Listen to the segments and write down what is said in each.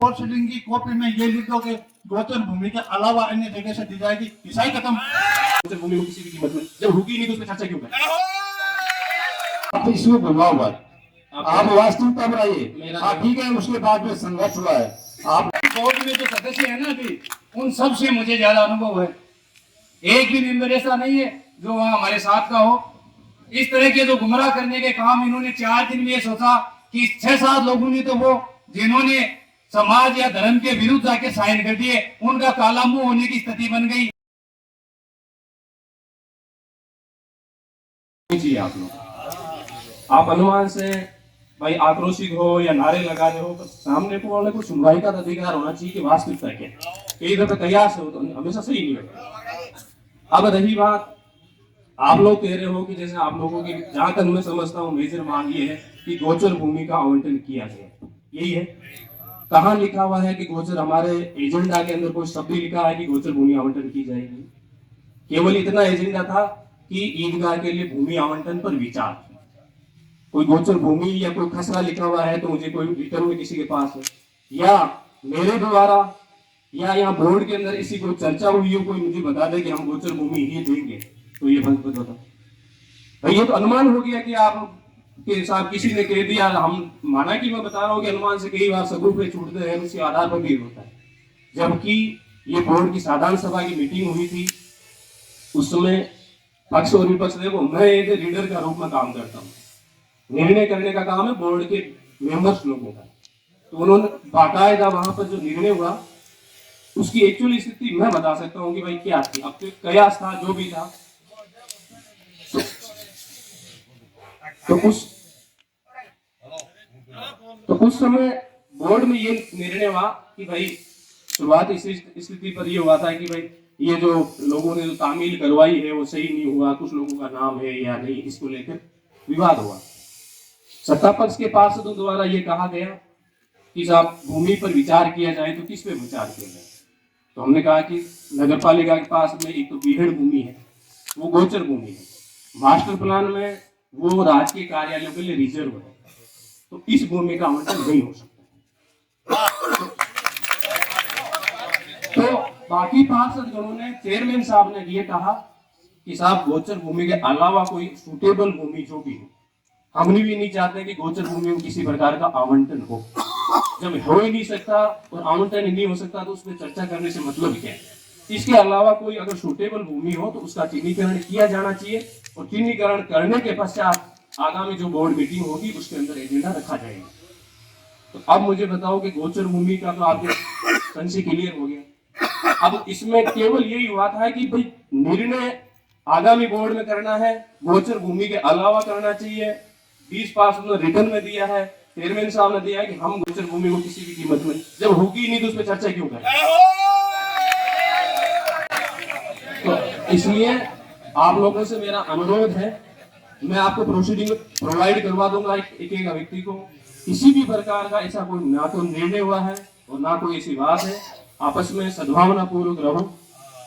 Proceeding की copy में ये लिख दो कि गोचर भूमि के अलावा अन्य जगह से दी जाएगी, ईसाई खत्म। गोचर भूमि को किसी भी कीमत में जब होगी नहीं तो उस पर चर्चा क्यों करें? आप इसमें घुमाओ मत, आप वास्तविकता बनाइए। ठीक है, उसके बाद में संघर्ष हुआ है। आप बोर्ड में जो सदस्य है ना अभी, उन सब से मुझे ज्यादा अनुभव है। एक भी मेंबर ऐसा नहीं है जो वहां हमारे साथ का हो। इस तरह के जो गुमराह करने के काम इन्होंने 4 दिन में सोचा कि 6-7 लोगों ने तो वो जिन्होंने समाज या धर्म के विरुद्ध जाके साइन कर दिए, उनका काला मुंह होने की स्थिति बन गई। आप लोग आप अनुमान से भाई आक्रोशित हो या नारे लगा रहे हो, तो सामने को वाले को सुनवाई का अधिकार होना चाहिए कि वास्तविकता क्या है। कई दफे कयास हो तो हमेशा सही नहीं होता। अब रही बात, आप लोग कह रहे हो कि जैसे आप लोगों की, जहां तक मैं समझता हूँ, मेजर मांग ये है कि गोचर भूमि का आवंटन किया जाए। यही है, कहाँ लिखा हुआ है कि गोचर, हमारे एजेंडा के अंदर कोई शब्द लिखा है कि गोचर भूमि आवंटन की जाएगी? केवल इतना एजेंडा था कि ईदगाह के लिए भूमि आवंटन पर विचार। कोई गोचर भूमि या कोई खसरा लिखा हुआ है तो मुझे कोई रिटर्न में किसी के पास है, या मेरे द्वारा या यहाँ बोर्ड के अंदर इसी कोई चर्चा हुई हो, कोई मुझे बता दे कि हम गोचर भूमि ही देंगे, तो ये बंद बता भाई। ये तो अनुमान हो गया कि आप के हिसाब किसी ने कह दिया, हम माना कि मैं बता रहा हूँ कि अनुमान से कई बार सबूत छूटते हैं, उसी आधार पर भी होता है। जबकि ये बोर्ड की साधारण सभा की मीटिंग हुई थी, उसमें पक्ष और विपक्ष, देखो मैं एक लीडर का रूप में काम करता हूँ, निर्णय करने का काम है बोर्ड के मेंबर्स लोगों का। तो उन्होंने बाकायदा वहां पर जो निर्णय हुआ उसकी एक्चुअली स्थिति मैं बता सकता हूँ कि भाई क्या थी। अब तो कयास था, जो भी था, तो उस समय बोर्ड में ये निर्णय हुआ कि भाई शुरुआती स्थिति पर ये हुआ था कि भाई ये जो लोगों ने जो तामील करवाई है वो सही नहीं हुआ, कुछ लोगों का नाम है या नहीं, इसको लेकर विवाद हुआ। सत्ता पक्ष के पार्षदों द्वारा ये कहा गया कि साहब भूमि पर विचार किया जाए, तो किस पे विचार किया जाए? तो हमने कहा कि नगर पालिका के पास में एक तो बीहड़ भूमि है, वो गोचर भूमि है, मास्टर प्लान में वो राजकीय कार्यालयों के लिए रिजर्व है, तो इस भूमि का आवंटन नहीं हो सकता। तो बाकी पार्षद गणों ने, चेयरमैन साहब ने ये कहा कि साहब गोचर भूमि के अलावा कोई सुटेबल भूमि जो भी हो, हमने भी नहीं चाहते कि गोचर भूमि में किसी प्रकार का आवंटन हो। जब हो ही नहीं सकता और आवंटन ही नहीं हो सकता तो उसमें चर्चा करने से मतलब क्या है? इसके अलावा कोई अगर सुटेबल भूमि हो तो उसका चिन्हीकरण किया जाना चाहिए, और चिन्हीकरण करने के पश्चात आगामी जो बोर्ड मीटिंग होगी उसके अंदर एजेंडा रखा जाएगा। तो अब मुझे बताओ कि गोचर भूमि का तो आपके कंसी क्लियर हो गया। अब इसमें केवल यही हुआ था कि भाई निर्णय आगामी बोर्ड में करना है, गोचर भूमि के अलावा करना चाहिए। 20% रिटर्न में दिया है, चेयरमैन साहब ने दिया है कि हम गोचर भूमि को किसी भी कीमत में, जब होगी नहीं तो उस पर चर्चा क्यों करें? तो इसलिए आप लोगों से मेरा अनुरोध है, मैं आपको प्रोसीडिंग प्रोवाइड करवा दूंगा एक व्यक्ति को। किसी भी प्रकार का ऐसा कोई ना तो निर्णय हुआ है और ना कोई ऐसी बात है। आपस में सद्भावना पूर्वक रहो,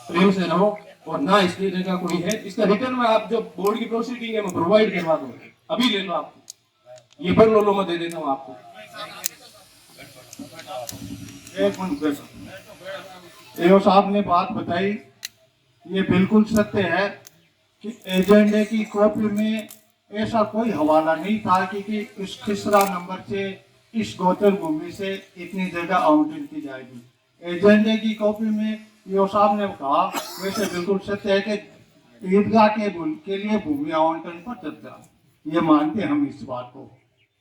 प्रेम से रहो, और ना इसकी जगह कोई है। इसका रिटर्न में आप जो बोर्ड की प्रोसीडिंग है मैं प्रोवाइड करवा दूंगा, अभी ले लो आप, ये पर लो मैं दे देता हूँ आपको। एक मिनट, एओ साहब ने बात बताई, ये बिल्कुल सत्य है कि एजेंडे की कॉपी में ऐसा कोई हवाला नहीं था कि इस खिसरा नंबर से इस गोचर भूमि से इतनी जगह आवंटन की जाएगी। एजेंडे की कॉपी में एओ साहब ने कहा, वैसे बिल्कुल सत्य है कि ईदगाह के लिए भूमि आवंटन पर चर्चा, ये मानते हम इस बात को,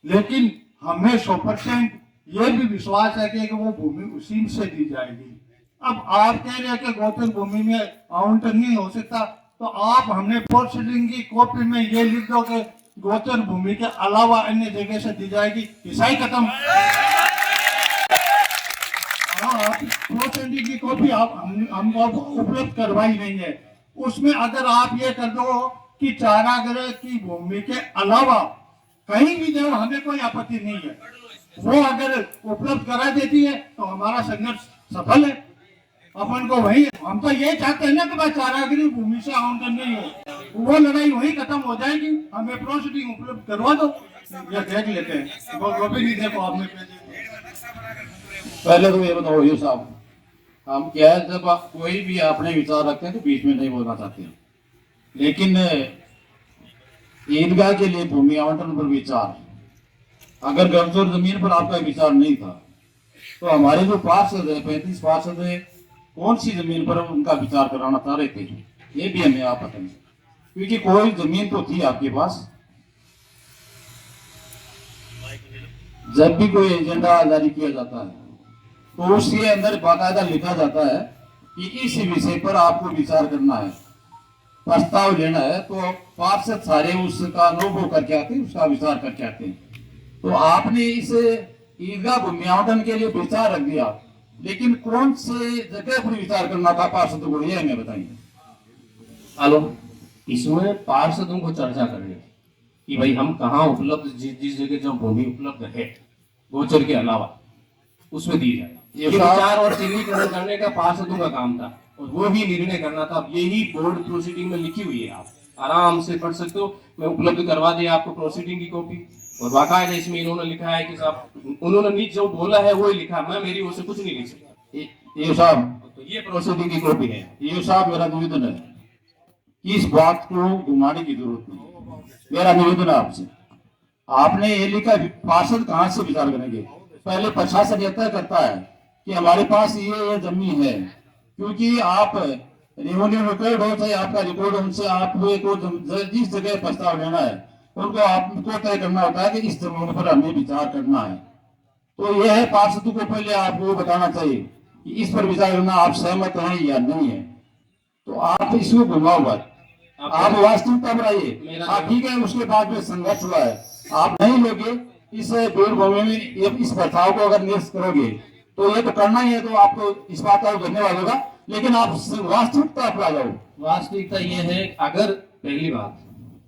लेकिन हमें 100% ये भी विश्वास है कि वो भूमि उसी से दी जाएगी। अब आप कह रहे हैं कि गोचर भूमि में आवंटन नहीं हो सकता, तो आप हमने प्रोसीडिंग की कॉपी में ये लिख दो कि गोचर भूमि के अलावा अन्य जगह से दी जाएगी, ईसाई खत्म। प्रोसीडिंग की कॉपी आप हमको उपलब्ध करवाई नहीं है। उसमें अगर आप ये कर दो कि चारागाह की भूमि के अलावा कहीं भी जो, हमें कोई आपत्ति नहीं है, वो अगर उपलब्ध करा देती है तो हमारा संघर्ष सफल है। अपन को वही, हम तो ये चाहते हैं ना कि भाई चारागाह भूमि से आवंटन नहीं हो, वो लड़ाई वही खत्म हो जाएगी। हमें प्रोसीडिंग उपलब्ध करवा दो, या देख लेते हैं, वो भी नहीं देखो आपने पहले तो ये बताओ ये साहब, हम क्या है, जब कोई भी अपने विचार रखते हैं तो बीच में नहीं बोलना चाहते हैं, लेकिन ईदगाह के लिए भूमि आवंटन पर विचार, अगर गमजोर जमीन पर आपका विचार नहीं था तो हमारे जो पार्षद है, 35 पार्षद है, कौन सी जमीन पर उनका विचार कराना चाह रहे थे, ये भी हमें आप बताएं, क्योंकि कोई जमीन तो थी आपके पास। जब भी कोई एजेंडा जारी किया जाता है तो उसके अंदर बाकायदा लिखा जाता है कि इस विषय पर आपको विचार करना है, प्रस्ताव लेना है, तो पार्षद सारे उसका अनुभव करके आते हैं, उसका विचार करके आते हैं। तो आपने इस ईदगाह भूमि आवंटन के लिए विचार रख दिया, लेकिन कौन से जगह पर विचार करना था पार्षदों को, ये हमें बताइए। हेलो, इसमें पार्षदों को चर्चा करनी है कि भाई हम कहाँ उपलब्ध, जिस जगह जो भूमि उपलब्ध है गोचर के अलावा उसमें दी जाए, ये विचार और चिन्हीकरण करने का पार्षदों का काम था और वो भी निर्णय करना था। अब यही बोर्ड प्रोसीडिंग में लिखी हुई है, आप आराम से पढ़ सकते हो, मैं उपलब्ध करवा दिया आपको प्रोसीडिंग की कॉपी, और बाकायदा इसमें इन्होंने लिखा है कि साहब उन्होंने जो बोला है वो ही लिखा, मैं मेरी ओर से कुछ नहीं लिख सकता। ये साहब, तो ये प्रोसीडिंग की कॉपी है। ये साहब मेरा निवेदन है कि इस बात को घुमाने की जरूरत नहीं। मेरा निवेदन है आपसे, आपने ये लिखा, पार्षद कहाँ से विचार करेंगे? पहले प्रशासन यह तय करता है कि हमारे पास ये जमीन है, क्योंकि आप रेवेन्यू रिकॉर्ड हो चाहे आपका रिकॉर्ड, उनसे आपको जिस जगह प्रस्ताव लेना है उनको आपको तय करना होता है कि इस जमीन पर हमें विचार करना है। तो यह है पार्षदों को पहले आपको बताना चाहिए कि इस पर विचार करना आप सहमत हैं या नहीं है। तो आप इसको घुमाओ मत, आप वास्तविकता बनाइए। हाँ ठीक है, उसके बाद में संघर्ष हुआ है, आप नहीं लोगे इस पेड़ भूमि में इस प्रस्ताव को अगर निरस्त करोगे तो ये तो करना ही है, तो आपको इस बात का धन्यवाद होगा, लेकिन आप वास्तविकता पर आ जाओ। वास्तविकता ये है, अगर पहली बात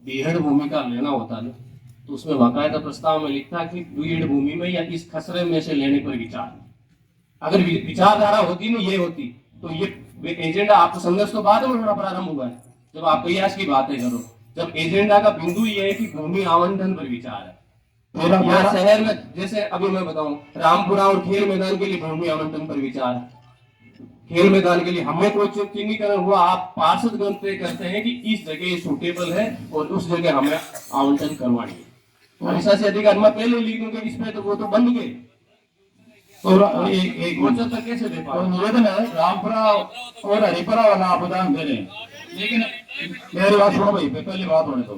बीहड़ भूमि का लेना होता ना तो उसमें बाकायदा प्रस्ताव में लिखता कि बीहड़ भूमि में या इस खसरे में से लेने पर विचार, अगर विचारधारा होती ना ये होती तो ये एजेंडा, आपको संघर्ष तो बाद में होना प्रारंभ हुआ है जब आप प्रयास की बातें करो, जब एजेंडा का बिंदु ये है कि भूमि आवंटन पर विचार है। यहाँ शहर में जैसे अभी मैं बताऊं, रामपुरा और खेल मैदान के लिए भूमि आवंटन पर विचार है। खेल मैदान के लिए हमें कोई चिन्हीकरण हुआ, आप पार्षद गण तय करते हैं कि इस जगह सूटेबल है और उस जगह हमें आवंटन करवानी है, तो ऐसा से अधिकार मैं पहले लिख दूंगा इस पे, तो वो तो बन गए। और एक गोचर तक कैसे दे पाओ? निवेदन है, रामपुरा और हरिपुरा वाला आप उदाहरण दे रहे हैं, लेकिन मेरी बात सुनो भाई, पहले बात होने दो।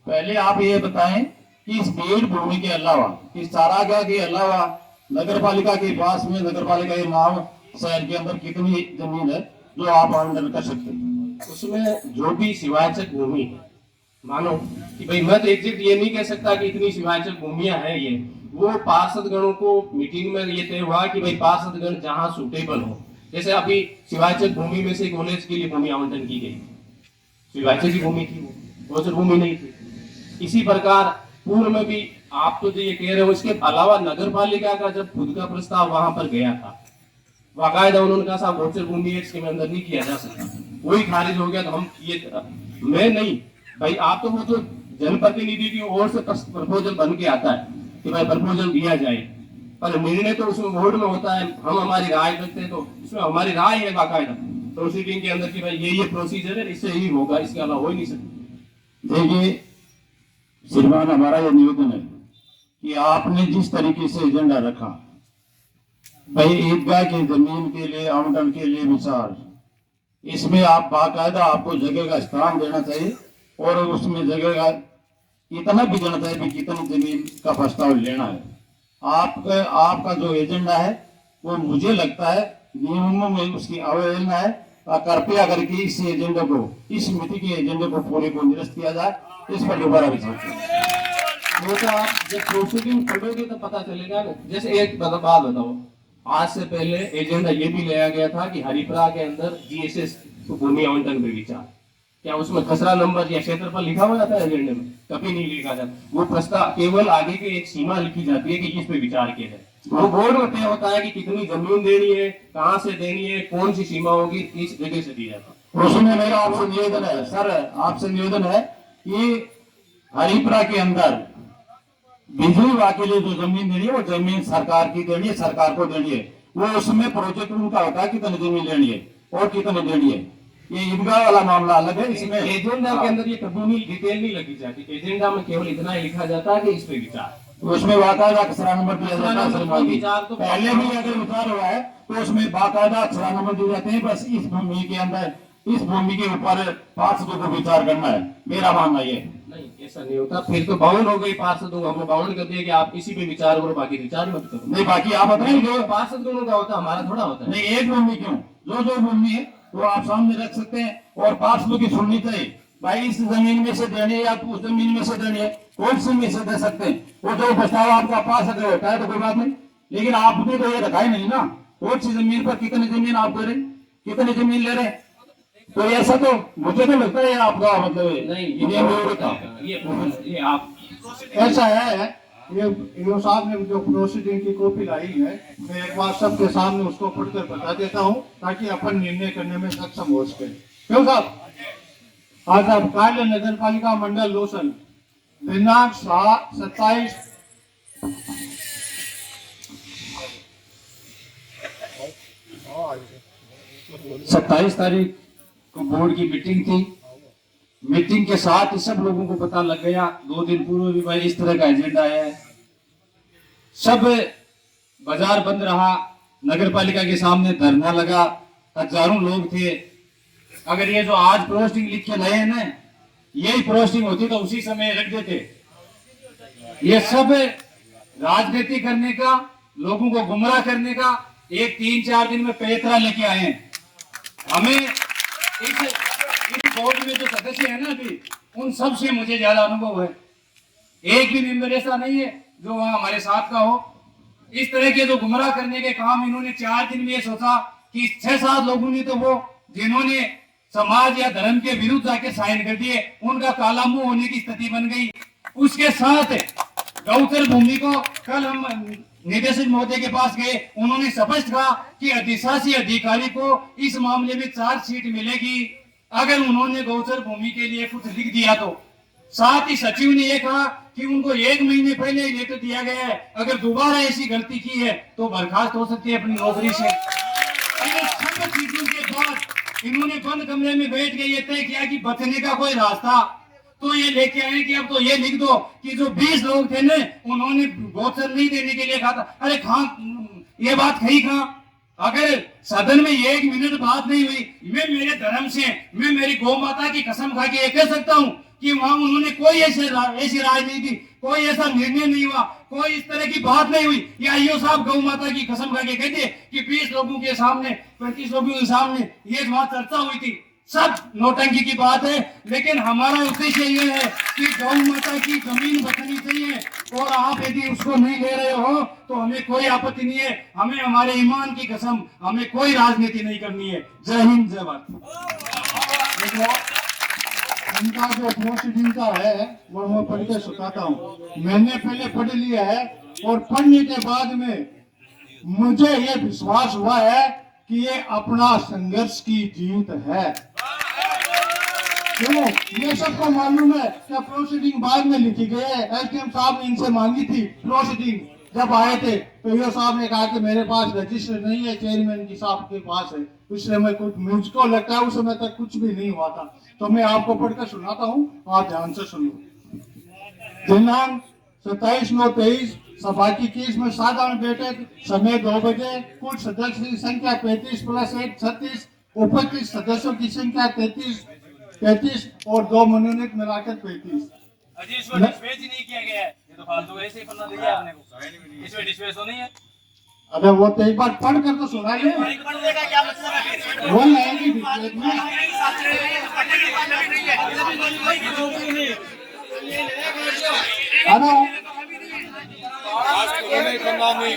पहले आप ये बताएं कि इस पेड़ भूमि के अलावा, इस चारागाह के अलावा नगर पालिका के पास में, नगर पालिका के नाम शहर के अंदर कितनी जमीन है जो आप आवंटन कर सकते हैं? उसमें जो भी सिवायचक भूमि है, मानो कि भाई मैं तो एग्जैक्ट ये नहीं कह सकता कि इतनी सिवायचक भूमियां हैं, ये वो पार्षद गणों को मीटिंग में ये तय हुआ कि भाई पार्षद गण जहां सुटेबल हो, जैसे अभी सिवायचक भूमि में से कॉलेज के लिए भूमि आवंटन की गई, सिवायचक की भूमि थी वो, गोचर भूमि नहीं थी। इसी प्रकार पूर्व में भी आप तो जो ये कह रहे हो, इसके अलावा नगर पालिका का जब खुद का प्रस्ताव वहां पर गया था, बाकायदा उन्होंने कहा साहब गोचर भूमि इसके अंदर नहीं किया जा सकता, वही खारिज हो गया। तो हम ये, मैं नहीं भाई, आप तो वो तो जनप्रतिनिधि की ओर से प्रपोजल बन के आता है कि भाई प्रपोजल दिया जाए, पर निर्णय तो उसमें बोर्ड में होता है, हम हमारी राय रखते हैं, तो इसमें हमारी राय है बाकायदा प्रोसीडिंग के अंदर कि भाई ये प्रोसीजर है, इससे ही होगा, इसके अलावा हो ही नहीं सकता। देखिए श्रीमान, हमारा यह निवेदन है कि आपने जिस तरीके से एजेंडा रखा, भाई ईदगाह की जमीन के लिए आवंटन के लिए विचार, इसमें आप बाकायदा आपको जगह का स्थान देना चाहिए और उसमें जगह का इतना भी देना चाहिए कि कितनी जमीन का प्रस्ताव लेना है। आपका जो एजेंडा है वो मुझे लगता है नियमों में उसकी अवहेलना है। कृपया करके इस एजेंडे को, इस समिति के एजेंडे को पूरे को निरस्त किया जाए, इस पर दोबारा विचार करें। वो तो आप जब प्रोसीडिंग पढ़ोगे तो पता चलेगा ना। जैसे एक बात बताओ, आज से पहले एजेंडा ये भी लिया गया था कि हरिपुरा के अंदर जीएसएस भूमि आवंटन पर विचार, क्या उसमें खसरा नंबर या क्षेत्रफल लिखा हुआ था एजेंडे में? कभी नहीं लिखा जाता। वो प्रस्ताव केवल आगे की एक सीमा लिखी जाती है कि इस पे विचार किया जाए। वो बोर्ड में तय होता है कि कितनी जमीन देनी है, कहाँ से देनी है, कौन सी सीमा होगी, किस जगह से दी जाती है। उसमें मेरा आपसे निवेदन है सर, आपसे निवेदन है कि हरिपुरा के अंदर बिजली विभाग के लिए जो जमीन देनी है वो जमीन सरकार की देनी है, सरकार को देनी है। वो उसमें प्रोजेक्ट उनका होता है कितनी जमीन लेनी है और कितनी देनी है। ये ईदगाह वाला मामला अलग है, इसमें एजेंडा के अंदर ये कभी नहीं डिटेल नहीं लगी जाती। एजेंडा में केवल इतना ही लिखा जाता है कि इस पे विचार, उसमें बाकायदा अक्षरा नंबर दिया जाता है। अक्षरा नंबर विचार तो पहले भी अगर विचार हुआ है तो उसमें बाकायदा अक्षरा नंबर दिए जाते हैं। बस इस भूमि के अंदर, इस भूमि के ऊपर पार्षदों को विचार करना है, मेरा मानना ये। नहीं, ऐसा नहीं होता। फिर तो बाउंड हो गई पार्षदों, हमने बाउंड कर दिया कि आप इसी पे विचार करो, बाकी विचार मत करो। नहीं, बाकी आप बताएं जो पार्षद दोनों का होता है, हमारा थोड़ा होता है। नहीं, एक भूमि क्यों, जो भूमि है वो आप सामने रख सकते हैं और पार्षदों की सुननी चाहिए। भाई इस जमीन में से देनी है या उस जमीन में से देनी है, कौन सी में से दे सकते हैं। वो जो प्रस्ताव आपका पास अगर होता है तो कोई बात नहीं, लेकिन आपने तो ये रखा ही नहीं ना कौन सी जमीन पर कितनी जमीन आप दे रहे, कितनी जमीन ले रहे। तो ऐसा तो मुझे तो लगता है आपका मतलब नहीं, ये आप ऐसा है, ये साहब ने जो प्रोसीडिंग की कॉपी लाई है, मैं एक बार सबके सामने उसको पढ़कर बता देता हूँ ताकि अपन निर्णय करने में सक्षम हो सके। क्यों साहब, आज आप कार्य नगर पालिका मंडल लोसन दिनांक 27 तारीख को बोर्ड की मीटिंग थी। मीटिंग के साथ ही सब लोगों को पता लग गया 2 दिन पूर्व भी भाई इस तरह का एजेंडा है। सब बाजार बंद रहा, नगर पालिका के सामने धरना लगा, हजारों लोग थे। अगर ये जो आज पोस्टिंग लिख के लाए हैं ना, यही पोस्टिंग होती तो उसी समय रख देते। ये सब राजनीति करने का, लोगों को गुमराह करने का एक 3-4 दिन में पैतरा लेके आए हैं। हमें इस बोर्ड में जो सदस्य है ना अभी, उन सब से मुझे ज्यादा अनुभव है। एक भी मेंबर ऐसा नहीं है जो वहां हमारे साथ का हो। इस तरह के जो गुमराह करने के काम इन्होंने 4 दिन में सोचा कि 6-7 लोगों ने तो वो जिन्होंने समाज या धर्म के विरुद्ध जाके साइन कर दिए, उनका काला मुंह होने की स्थिति बन गई। उसके साथ गौचर भूमि को कल हम निदेशक महोदय के पास गए, उन्होंने स्पष्ट कहा कि अधिशासी अधिकारी को इस मामले में चार्जशीट मिलेगी अगर उन्होंने गौचर भूमि के लिए कुछ लिख दिया तो। साथ ही सचिव ने यह कहा कि उनको 1 महीने पहले लेटर दिया गया है, अगर दोबारा ऐसी गलती की है तो बर्खास्त हो सकती है अपनी नौकरी से। इन सब चीजों के बाद इन्होंने बंद कमरे में बैठ के ये तय किया कि बचने का कोई रास्ता तो ये लेके आए कि अब तो ये लिख दो कि जो 20 लोग थे ना, उन्होंने गोचर नहीं देने के लिए कहा था। अरे कहाँ ये बात कही कहाँ? अगर सदन में 1 मिनट बात नहीं हुई, मैं मेरे धर्म से, मैं मेरी गौ माता की कसम खा के कह सकता हूँ कि वहां उन्होंने कोई ऐसी राजनीति, कोई ऐसा निर्णय नहीं हुआ, कोई इस तरह की बात नहीं हुई। या आईओ साहब गौ माता की कसम खा के कहते कि 20 लोगों के सामने, 25 लोगों के सामने ये वहां चर्चा हुई थी। सब नौटंकी की बात है, लेकिन हमारा उद्देश्य ये है कि गौ माता की जमीन बचनी चाहिए और आप यदि उसको नहीं ले रहे हो तो हमें कोई आपत्ति नहीं है। हमें हमारे ईमान की कसम, हमें कोई राजनीति नहीं करनी है। जय हिंद, जय भारत। इनका जो प्रोसीडिंग का है वो मैं पढ़ के सुनाता हूँ। मैंने पहले पढ़ लिया है और पढ़ने के बाद में मुझे ये विश्वास हुआ है कि ये अपना संघर्ष की जीत है। क्यों? ये सबको मालूम है कि प्रोसीडिंग बाद में लिखी गई है। एसडीएम साहब ने इनसे मांगी थी प्रोसीडिंग, जब आए थे तो ये साहब ने कहा कि मेरे पास रजिस्टर नहीं है, चेयरमैन की साहब के पास है। इसलिए मैं कुछ, मुझको लगता है उस समय तक कुछ भी नहीं हुआ था। तो मैं आपको पढ़कर सुनाता हूँ, आप ध्यान से सुनो। दिनांक 27/9/23 सभा की 21 में साधारण बैठक, समय 2 बजे। कुल सदस्य की संख्या 35 + 1 36, उपस्थित सदस्यों की संख्या 33 और 2 मनोनीत मिलाकर 35। अजी इसमें डिस्पेच ही नहीं किया गया है, ये तो फालतू ऐसे ही पन्ना दिया आपने को। इसमें डिस्पेच तो नहीं है। अबे वो तो एक बार पढ़ कर तो सुनाइए। पढ़ने का क्या मतलब है? वो लाएगी डिस्प्लेट में। हेलो भाई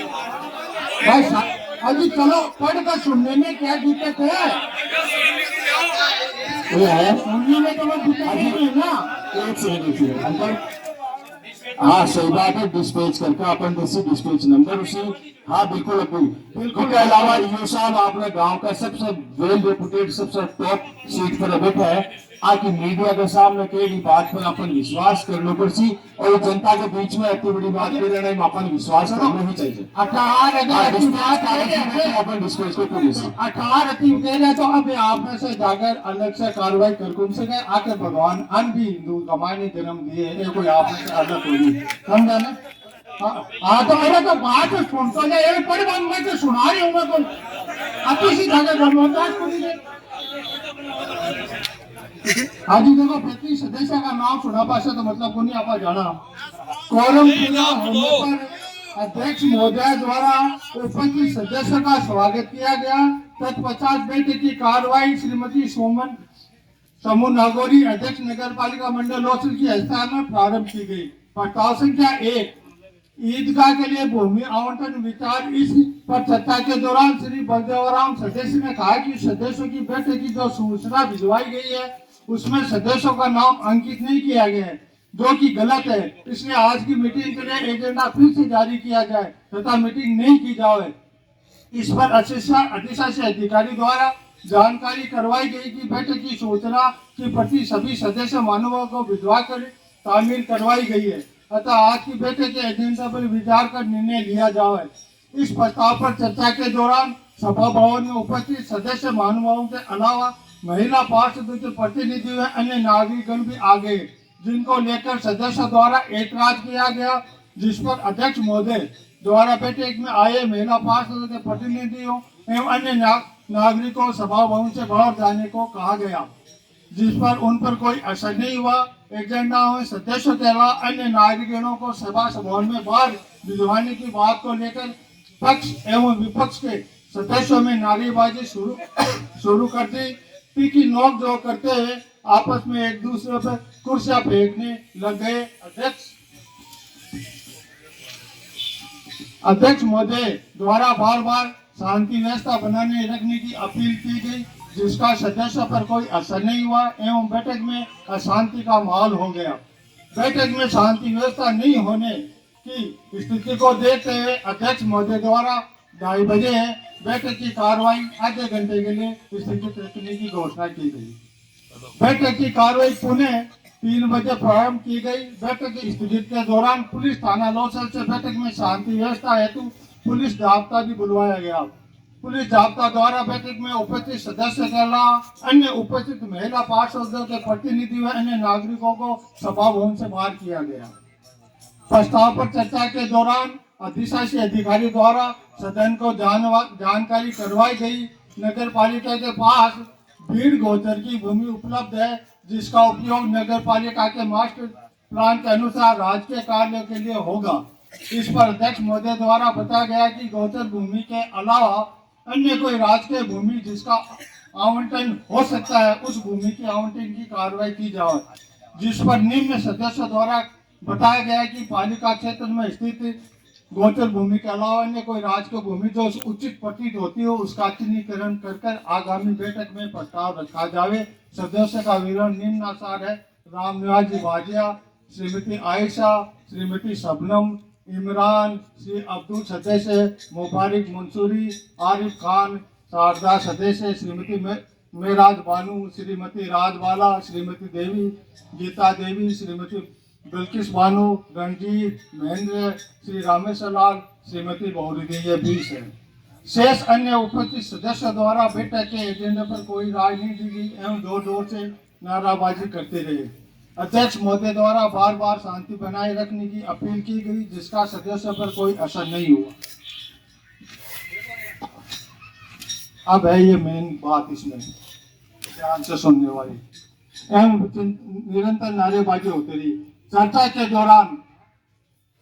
अभी चलो, पढ़ कर सुनने में क्या दिक्कत है? सुनने में तो दिक्कत नहीं है ना। हाँ, सही बात है। डिस्पैच करके अपन डिस्पैच नंबर उसी हाँ बिल्कुल बिल्कुल के अलावा यूं साहब आपने गांव का सबसे वेल रेपुटेड सबसे टॉप सीट पर बैठा है आके मीडिया के सामने कई बात पर अपन विश्वास कर लो पड़सी और जनता के बीच में इतनी बड़ी बात कर रहे हैं अपन विश्वास करना ही चाहिए। 18 अगर ऐसी बात है अपन डिस्कस को पूरी से 18 कह रहे तो अब आप में से जाकर अलग से कार्रवाई कर कौन से गए आके भगवान अन भी हिंदू कमाने जन्म दिए ये कोई आप में से अलग होगी समझा ना। हाँ तो मेरा तो बात सुन तो जाए बड़ी बात मैं तो सुना रही हूँ मैं तो अब किसी जगह धर्मोदास को नहीं हाँ जी देखो प्रति सदस्य का नाम सुना पासे तो मतलब को नहीं आप जाना कोरम पूरा होने पर अध्यक्ष महोदय द्वारा उपस्थित सदस्य का स्वागत किया गया। तत्पश्चात बैठक की कार्रवाई श्रीमती सोमन समूह नागौरी अध्यक्ष नगर पालिका मंडल लोचल की हस्ताक्षर में प्रारंभ की गई। प्रस्ताव संख्या 1 ईदगाह के लिए भूमि आवंटन विचार। इस पर चर्चा के दौरान श्री बलदेवराम सदस्य ने कहा कि सदस्यों की बैठक की जो सूचना भिजवाई गई है उसमें सदस्यों का नाम अंकित नहीं किया गया है जो कि गलत है। इसलिए आज की मीटिंग के लिए एजेंडा फिर से जारी किया जाए तथा मीटिंग नहीं की जाए। इस पर अधिशासी अधिकारी द्वारा जानकारी करवाई गई कि बैठक की सूचना के प्रति सभी सदस्य मानवों को भिजवा कर तामील करवाई गई है अतः आज की बैठक के एजेंडा पर विचार कर निर्णय लिया जाए। इस प्रस्ताव पर चर्चा के दौरान सभा भवन में उपस्थित सदस्य महानुभावों के अलावा महिला पार्षद के प्रतिनिधि व अन्य नागरिकगण भी आ गए जिनको लेकर सदस्यों द्वारा ऐतराज किया गया जिस पर अध्यक्ष महोदय द्वारा बैठक में आए महिला पार्षद के प्रतिनिधियों एवं अन्य नागरिकों सभा भवन से बाहर जाने को कहा गया जिस पर उन पर कोई असर नहीं हुआ। एजेंडा में सदस्यों के अलावा अन्य नागरिकों को सभा भवन में बाहर भिजवाने की बात को लेकर पक्ष एवं विपक्ष के सदस्यों में नारेबाजी शुरू कर दी। तीखी नोक झोंक करते हुए आपस में एक दूसरे पर कुर्सियां फेंकने लग गए। अध्यक्ष महोदय द्वारा बार बार शांति व्यवस्था बनाने रखने की अपील की गई जिसका सदस्यों पर कोई असर नहीं हुआ एवं बैठक में अशांति का माहौल हो गया। बैठक में शांति व्यवस्था नहीं होने की स्थिति को देखते हुए अध्यक्ष महोदय द्वारा 2:30 बजे बैठक की कार्रवाई आधे घंटे के लिए स्थगित रखने की घोषणा की गई। बैठक की कार्रवाई पुनः 3 बजे प्रारंभ की गई। बैठक की स्थगित के दौरान पुलिस थाना लोचल से बैठक में शांति व्यवस्था हेतु पुलिस जाब्ता भी बुलवाया गया। पुलिस जाब्ता द्वारा बैठक में उपस्थित सदस्य के अलावा अन्य उपस्थित महिला पार्षदों के प्रतिनिधि व अन्य नागरिकों को सभा भवन से बाहर किया गया। प्रस्ताव पर चर्चा के दौरान अधिशासी अधिकारी द्वारा सदन को जानकारी करवाई गई। नगर पालिका के पास भीड़ गोचर की भूमि उपलब्ध है जिसका उपयोग नगर पालिका के मास्टर प्लान के अनुसार राजकीय कार्यों के लिए होगा। इस पर अध्यक्ष महोदय द्वारा बताया गया कि गोचर भूमि के अलावा अन्य कोई राजकीय भूमि जिसका आवंटन हो सकता है उस भूमि की आवंटन की कार्रवाई की जाए। जिस पर निम्न सदस्यों द्वारा बताया गया कि पालिका क्षेत्र में स्थित गोचर भूमि के अलावा अन्य कोई राजकीय भूमि जो उचित प्रतीत होती हो उसका चिन्हीकरण कर आगामी बैठक में प्रस्ताव रखा जावे। सदस्य का विवरण निम्नानुसार है। रामनिवास जी भाजिया, श्रीमती आयशा, श्रीमती शबनम, इमरान, श्री अब्दुल सदस्य, मुबारिक मंसूरी, आरिफ खान, शारदा सदस्य, श्रीमती मेराज बानू, श्रीमती राजबाला, श्रीमती देवी, गीता देवी, श्रीमती बिल्किस बानू, रणजीत, महेंद्र, श्री रामेश्वर लाल, श्रीमती बहुरी देवी, ये 20 है। शेष अन्य उपस्थित सदस्यों द्वारा बैठक के एजेंडे पर कोई राय नहीं दी गई एवं जोर से नाराबाजी करते रहे। अध्यक्ष महोदय द्वारा बार बार शांति बनाए रखने की अपील की गई जिसका सदस्यों पर कोई असर नहीं हुआ। अब है ये मेन बात इसमें ध्यान से सुनने वाली एवं निरंतर नारेबाजी होती रही। चर्चा के दौरान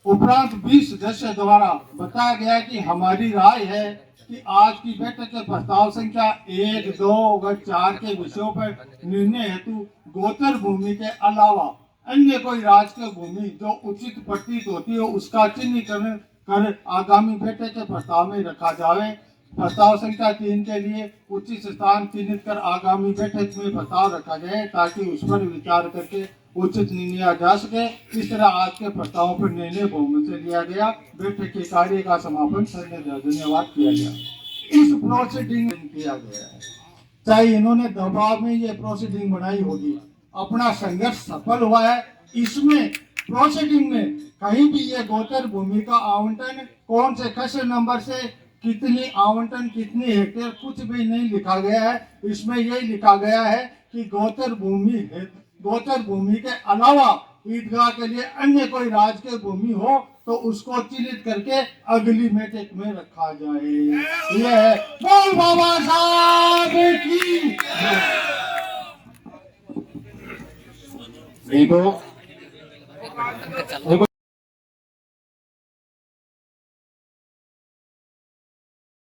उपरांत 20 सदस्य द्वारा बताया गया कि हमारी राय है कि आज की बैठक के प्रस्ताव संख्या 1, 2 व 4 के विषयों पर निर्णय हेतु गोचर भूमि के अलावा अन्य कोई राजकीय भूमि जो उचित प्रतीत होती हो उसका चिन्हीकरण कर आगामी बैठक के प्रस्ताव में रखा जाए। प्रस्ताव संख्या 3 के लिए उचित स्थान चिन्हित कर आगामी बैठक में प्रस्ताव रखा जाए ताकि उस पर विचार करके उचित निर्णय जा सके। इस तरह आज के प्रस्तावों पर निर्णय बहुमत से लिया गया। बैठक के कार्य का समापन करने का धन्यवाद किया गया। इस प्रोसीडिंग किया गया है, चाहे इन्होंने दबाव में ये प्रोसीडिंग बनाई होगी, अपना संघर्ष सफल हुआ है। इसमें प्रोसीडिंग में कहीं भी ये गोचर भूमि का आवंटन कौन से कसे नंबर से कितनी आवंटन कितनी हेक्टेयर कुछ भी नहीं लिखा गया है। इसमें यही लिखा गया है कि गोचर भूमि के अलावा ईदगाह के लिए अन्य कोई राजकीय भूमि हो तो उसको चिन्हित करके अगली मीटिंग में रखा जाए। ये है बोल बाबा साहब की। देखो